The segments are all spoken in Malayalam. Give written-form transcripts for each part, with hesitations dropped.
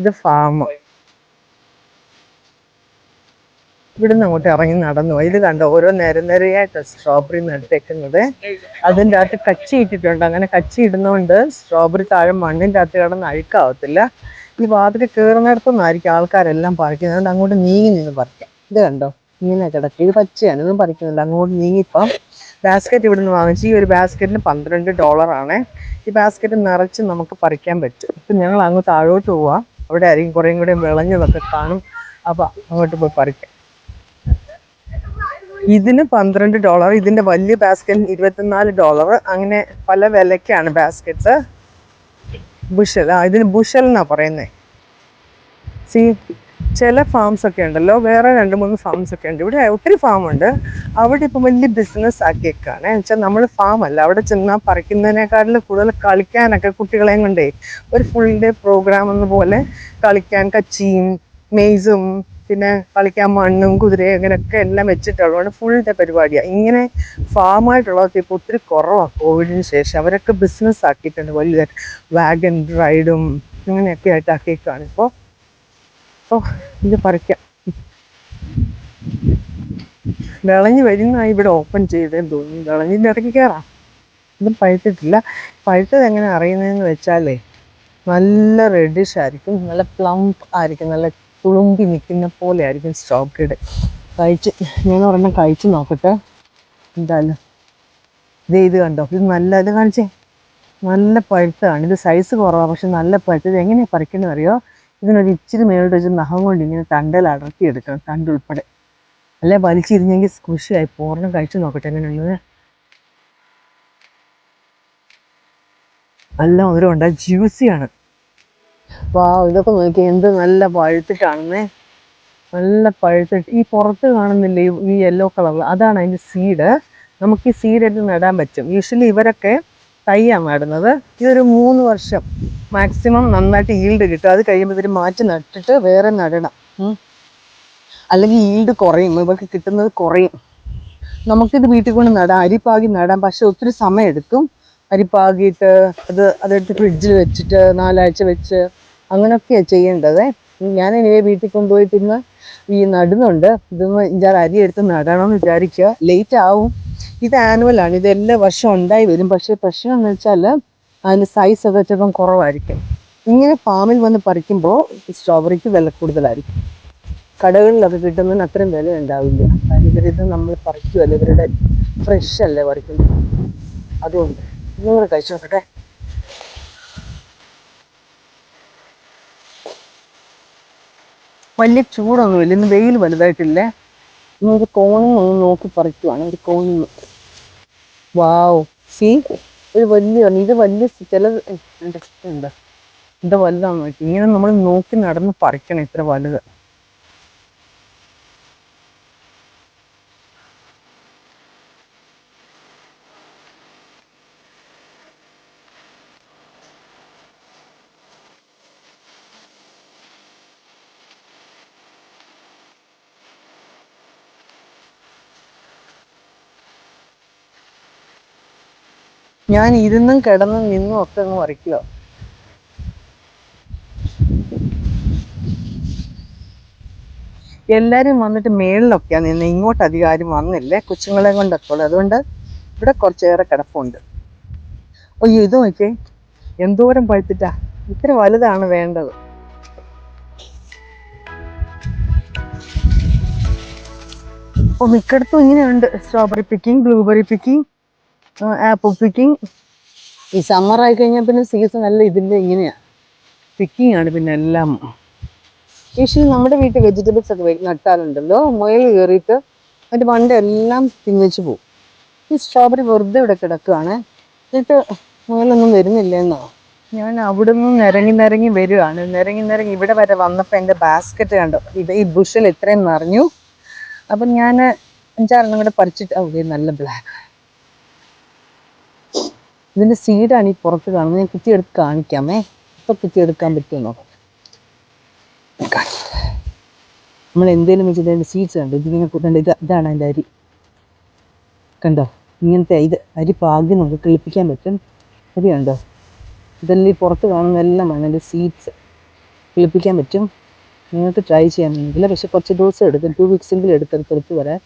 ഇത് ഫാം. ഇവിടുന്ന് അങ്ങോട്ട് ഇറങ്ങി നടന്നു. ഇത് കണ്ടോ, ഓരോ നിരനിരയായിട്ട് സ്ട്രോബെറി നട്ടേക്കുന്നത്. അതിൻ്റെ അകത്ത് കച്ചി ഇട്ടിട്ടുണ്ട്. അങ്ങനെ കച്ചി ഇടുന്നതുകൊണ്ട് സ്ട്രോബെറി താഴെ മണ്ണിൻ്റെ അകത്ത് കിടന്ന് അഴുക്കാവത്തില്ല. ഈ വാതിൽ കയറുന്നിടത്തുനിന്നായിരിക്കും ആൾക്കാരെല്ലാം പറിക്കുന്നത്. അതുകൊണ്ട് അങ്ങോട്ട് നീങ്ങി നിന്ന് പറിക്കാം. ഇത് കണ്ടോ, ഇങ്ങനെ കിടക്കും. ഇത് പച്ചയാണ്, ഇതൊന്നും പറിക്കുന്നില്ല. അങ്ങോട്ട് നീങ്ങിപ്പം ബാസ്ക്കറ്റ് ഇവിടുന്ന് വാങ്ങിച്ച്. ഈ ഒരു ബാസ്ക്കറ്റിന് $12. ഈ ബാസ്ക്കറ്റ് നിറച്ച് നമുക്ക് പറിക്കാൻ പറ്റും. ഇപ്പം ഞങ്ങൾ അങ്ങ് താഴോട്ട് പോവാം. അവിടെ ആയിരിക്കും കുറേയും കൂടെ വിളഞ്ഞതൊക്കെ കാണും. അപ്പം അങ്ങോട്ട് പോയി പറിക്കാം. ഇതിന് $12, ഇതിൻ്റെ വലിയ ബാസ്ക്കറ്റിന് $24. അങ്ങനെ പല വിലയ്ക്കാണ് ബാസ്ക്കറ്റ്. ബുഷൽ, ഇതിന് ബുഷൽ എന്നാണ് പറയുന്നത്. ചില ഫാംസ് ഒക്കെ ഉണ്ടല്ലോ, വേറെ 2-3 ഫാംസ് ഒക്കെ ഉണ്ട്. ഇവിടെ ഒത്തിരി ഫാമുണ്ട്. അവിടെ ഇപ്പം വലിയ ബിസിനസ് ആക്കിയേക്കാണ്. വെച്ചാൽ നമ്മൾ ഫാമല്ല, അവിടെ ചെന്നാൽ പറിക്കുന്നതിനേക്കാട്ടിൽ കൂടുതൽ കളിക്കാനൊക്കെ കുട്ടികളെയും കൊണ്ടേ ഒരു ഫുൾ ഡേ പ്രോഗ്രാം എന്ന പോലെ കളിക്കാൻ കച്ചിയും മെയ്സും പിന്നെ കളിക്കാൻ മണ്ണും കുതിരയും അങ്ങനെയൊക്കെ എല്ലാം വെച്ചിട്ടുള്ളതാണ്. ഫുൾ ഡേ പരിപാടിയാണ്. ഇങ്ങനെ ഫാമായിട്ടുള്ളതൊക്കെ ഇപ്പോൾ ഒത്തിരി കുറവാണ് കോവിഡിന് ശേഷം. അവരൊക്കെ ബിസിനസ് ആക്കിയിട്ടുണ്ട്. വലിയ വാഗൻ റൈഡും അങ്ങനെയൊക്കെ ആയിട്ട് ആക്കിയേക്കാണ് ഇപ്പോൾ. ഇത് പറിക്കാം. വിളഞ്ഞ് വരുന്നതായി ഇവിടെ ഓപ്പൺ ചെയ്തേന്ന് തോന്നുന്നു. വിളഞ്ഞിൻ്റെ ഇടയ്ക്ക് കയറാം. ഇതും പഴുത്തിട്ടില്ല. പഴുത്തത് എങ്ങനെ അറിയുന്നതെന്ന് വെച്ചാലേ, നല്ല റെഡിഷ് ആയിരിക്കും, നല്ല പ്ലംപ് ആയിരിക്കും, നല്ല തുളുമ്പി നിൽക്കുന്ന പോലെ ആയിരിക്കും സ്ട്രോബെറിയുടെ. ഞാൻ ഒരെണ്ണം കഴിച്ച് നോക്കട്ടെ എന്തായാലും. ഇത് കണ്ടോ, ഇത് ഇത് കാണിച്ചേ, നല്ല പഴുത്തതാണ്. ഇത് സൈസ് കുറവാണ്, പക്ഷെ നല്ല പഴുത്തത്. എങ്ങനെയാണ് പറിക്കുന്നത് അറിയോ? ഇതിനൊരു ഇച്ചിരി മേലോട്ട് വെച്ച് നഖം കൊണ്ട് ഇങ്ങനെ തണ്ടൽ അടർത്തി എടുക്കണം, തണ്ടുൾപ്പെടെ. അല്ലെ വലിച്ചിരിഞ്ഞെങ്കിൽ സ്ക്വിഷായി. പൂർണ്ണം കഴിച്ചു നോക്കട്ടെ എങ്ങനെയുള്ളത്. നല്ല മധുരമുണ്ട്, ജ്യൂസിയാണ്. ഇതൊക്കെ നോക്കി എന്ത് നല്ല പഴുത്തിട്ടാണെന്നേ, നല്ല പഴുത്തിട്ട്. ഈ പുറത്ത് കാണുന്നില്ലേ ഈ യെല്ലോ കളർ, അതാണ് അതിൻ്റെ സീഡ്. നമുക്ക് ഈ സീഡ് എടുത്ത് നടാൻ പറ്റും. യൂഷ്വലി ഇവരൊക്കെ തൈയാണ് നടുന്നത്. ഇതൊരു 3 വർഷം മാക്സിമം നന്നായിട്ട് ഈൽഡ് കിട്ടും. അത് കഴിയുമ്പോൾ ഇവർ മാറ്റി നട്ടിട്ട് വേറെ നടണം. അല്ലെങ്കിൽ ഈൽഡ് കുറയും, ഇവർക്ക് കിട്ടുന്നത് കുറയും. നമുക്കിത് വീട്ടിൽ കൊണ്ട് നടാം, അരിപ്പാകി നടാം. പക്ഷെ ഒത്തിരി സമയം എടുക്കും. അരിപ്പാകിയിട്ട് അതെടുത്ത് ഫ്രിഡ്ജിൽ വെച്ചിട്ട് 4 ആഴ്ച വെച്ച് അങ്ങനെയൊക്കെയാണ് ചെയ്യേണ്ടത്. ഞാൻ ഇനി വീട്ടിൽ കൊണ്ടുപോയിട്ട് ഇന്ന് ഈ നടുന്നുണ്ട്. ഇതൊന്ന് 5-6 അരി എടുത്ത് നടണമെന്ന് വിചാരിക്കുക. ലേറ്റ് ആവും. ഇത് ആനുവലാണ്, ഇത് എല്ലാ വർഷവും ഉണ്ടായി വരും. പക്ഷേ പ്രശ്നം എന്ന് വെച്ചാൽ അതിൻ്റെ സൈസൊക്കെ ചിലപ്പം കുറവായിരിക്കും. ഇങ്ങനെ ഫാമിൽ വന്ന് പറിക്കുമ്പോൾ സ്ട്രോബെറിക്ക് വില കൂടുതലായിരിക്കും. കടകളിലൊക്കെ കിട്ടുന്നതിന് അത്രയും വില ഉണ്ടാവില്ല. ഇവരിത് നമ്മൾ പറിക്കുമല്ലോ, ഇവരുടെ ഫ്രഷ് അല്ലേ പറിക്കുന്നത്. അതുകൊണ്ട് നിങ്ങൾ കഴിച്ചു നോക്കട്ടെ. വലിയ ചൂടൊന്നുമില്ല, ഇന്ന് വെയിൽ വലുതായിട്ടില്ലേ. ഇന്നൊരു കോണിൽ ഒന്ന് നോക്കി പറിക്കുവാണ്, ഒരു കോണിൽ നിന്ന്. വാവ്, ഒരു വലിയ, ഇത് വലിയ ചില ഉണ്ട്. ഇത് വലുതാന്ന് നോക്കി. ഇങ്ങനെ നമ്മൾ നോക്കി നടന്ന് പറിക്കണം, ഇത്ര വലുത്. ഞാൻ ഇരുന്നും കിടന്നും നിന്നും ഒക്കെ അങ്ങ് പറിക്കുക. എല്ലാവരും വന്നിട്ട് മേളിലൊക്കെയാണ് നിന്ന്, ഇങ്ങോട്ട് അധികം ആരും വന്നില്ലേ, കൊച്ചുങ്ങളെ കൊണ്ടൊക്കെ ഉള്ളത്. അതുകൊണ്ട് ഇവിടെ കുറച്ചേറെ കിടപ്പുണ്ട്. അയ്യോ, ഇത് നോക്കിയേ, എന്തോരം പഴുത്തിട്ടാ. ഇത്ര വലുതാണ് വേണ്ടത്. അപ്പോൾ മിക്കടത്തും ഇങ്ങനെയുണ്ട് strawberry picking, blueberry picking, apple picking. ഈ സമ്മറായി കഴിഞ്ഞാൽ പിന്നെ സീസൺ അല്ല, ഇതിൻ്റെ ഇങ്ങനെയാണ് പിക്കിങ് ആണ്. പിന്നെ എല്ലാം യൂഷ്വലി നമ്മുടെ വീട്ടിൽ വെജിറ്റബിൾസ് ഒക്കെ നട്ടാലുണ്ടല്ലോ, മുയൽ കയറിയിട്ട് അതിൻ്റെ മണ്ട എല്ലാം തിന്നിച്ച് പോകും. ഈ സ്ട്രോബെറി വെറുതെ ഇവിടെ കിടക്കുകയാണ്. എന്നിട്ട് മുയലൊന്നും വരുന്നില്ലെന്നോ. ഞാൻ അവിടെ നിന്ന് നിരങ്ങി വരികയാണ്. നിരങ്ങി ഇവിടെ വരെ വന്നപ്പോൾ എൻ്റെ ബാസ്ക്കറ്റ് കണ്ടോ, ഈ ബുഷൽ ഇത്രയും നിറഞ്ഞു. അപ്പം ഞാൻ 5-6 കൂടെ പറിച്ചിട്ട്, ഇത് നല്ല ബ്ലാക്ക്. ഇതിൻ്റെ സീഡാണ് ഈ പുറത്ത് കാണുന്നത്. ഞാൻ കുത്തിയെടുത്ത് കാണിക്കാമേ. ഇപ്പം കുത്തിയെടുക്കാൻ പറ്റുമോ നോക്കാം. നമ്മൾ എന്തെങ്കിലും വെച്ചിട്ട് അതിൻ്റെ സീഡ്സ് കണ്ടോ, ഇതിങ്ങനെ കൂട്ടണ്ട. ഇതാണ് അതിൻ്റെ അരി കണ്ടോ. ഇങ്ങനത്തെ ഇത് അരി പാകി നമുക്ക് കിളിപ്പിക്കാൻ പറ്റും. അരി കണ്ടോ, ഇതെല്ലാം ഈ പുറത്ത് കാണുന്നതെല്ലാമാണ് അതിൻ്റെ സീഡ്സ്. കിളിപ്പിക്കാൻ പറ്റും. നിങ്ങൾക്ക് ട്രൈ ചെയ്യാമെങ്കിൽ, പക്ഷെ കുറച്ച് ദിവസം എടുക്കും, 2 വീക്സെങ്കിലും എടുത്തെടുത്ത് വരാൻ.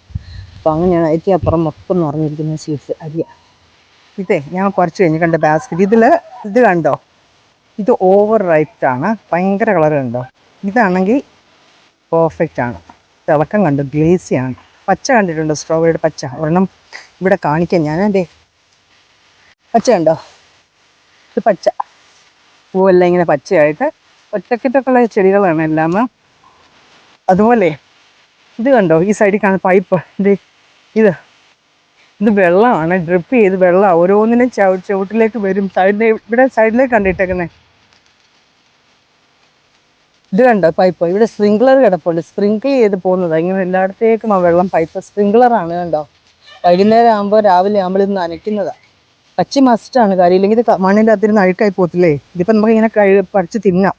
അപ്പോൾ അങ്ങനെയാണ് അതിൻ്റെ അപ്പുറം മൊത്തം നിറഞ്ഞിരിക്കുന്ന സീഡ്സ് അരിയ. ഇതേ ഞാൻ കുറച്ച് കഴിഞ്ഞ് കണ്ട ബാസ്ക്കറ്റ്, ഇത് കണ്ടോ, ഇത് ഓവർ റൈപ്ഡ് ആണ്, ഭയങ്കര കളർ കണ്ടോ. ഇതാണെങ്കിൽ പെർഫെക്റ്റ് ആണ്, തിളക്കം കണ്ടു, ഗ്ലേസിയാണ്. പച്ച കണ്ടിട്ടുണ്ടോ, സ്ട്രോബെറിയുടെ പച്ച ഒരെണ്ണം ഇവിടെ കാണിക്കാം ഞാൻ. എൻ്റെ പച്ച കണ്ടോ, ഇത് പച്ച പൂവെല്ലാം ഇങ്ങനെ പച്ചയായിട്ട് ഒറ്റക്കെട്ടൊക്കെയുള്ള ചെടികളാണ് എല്ലാം. അതുപോലെ ഇത് കണ്ടോ, ഈ സൈഡിൽ കാണുന്ന പൈപ്പ്, ഇത് വെള്ളമാണ്, ഡ്രിപ്പ് ചെയ്ത് വെള്ളം ഓരോന്നിനും ചുവട്ടിലേക്ക് വരും. ഇവിടെ സൈഡിലേക്ക് കണ്ടിട്ടേക്കുന്നത്, ഇത് കണ്ടോ പൈപ്പ്, ഇവിടെ സ്പ്രിങ്ക്ലർ കിടപ്പുണ്ട്, സ്പ്രിങ്കിൾ ചെയ്ത് പോകുന്നതാണ്. ഇങ്ങനെ എല്ലായിടത്തേക്കും ആ വെള്ളം പൈപ്പ് സ്പ്രിങ്ക്ലറാണ് കണ്ടോ. വൈകുന്നേരം ആകുമ്പോൾ രാവിലെ ആകുമ്പോൾ ഇത് നനയ്ക്കുന്നതാണ്. പച്ച മസ്റ്റാണ് കാര്യം, ഇല്ലെങ്കിൽ ഇത് മണ്ണിൻ്റെ അകത്തിരുന്ന് അഴുക്കായി പോകത്തില്ലേ. ഇതിപ്പോൾ നമുക്ക് ഇങ്ങനെ പറിച്ച് തിന്നാം,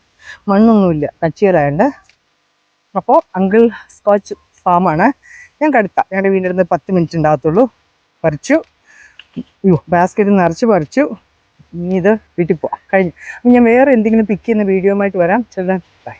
മണ്ണൊന്നുമില്ല, കച്ചിയറായണ്ട്. അപ്പോൾ അങ്കിൾ സ്കോച്ച് ഫാമാണ്. ഞങ്ങളുടെ വീടിൻ്റെ അടുത്ത് 10 മിനിറ്റ് ഉണ്ടാകത്തുള്ളൂ. പറിച്ചു, ബാസ്ക്കറ്റിൽ നിറച്ച് പറിച്ചു. ഇനി ഇത് വീട്ടിൽ പോവാം, കഴിഞ്ഞു. ഞാൻ വേറെ എന്തെങ്കിലും പിക്ക് ചെയ്യുന്ന വീഡിയോ ആയിട്ട് വരാം. ചെല്ലാൻ ബൈ.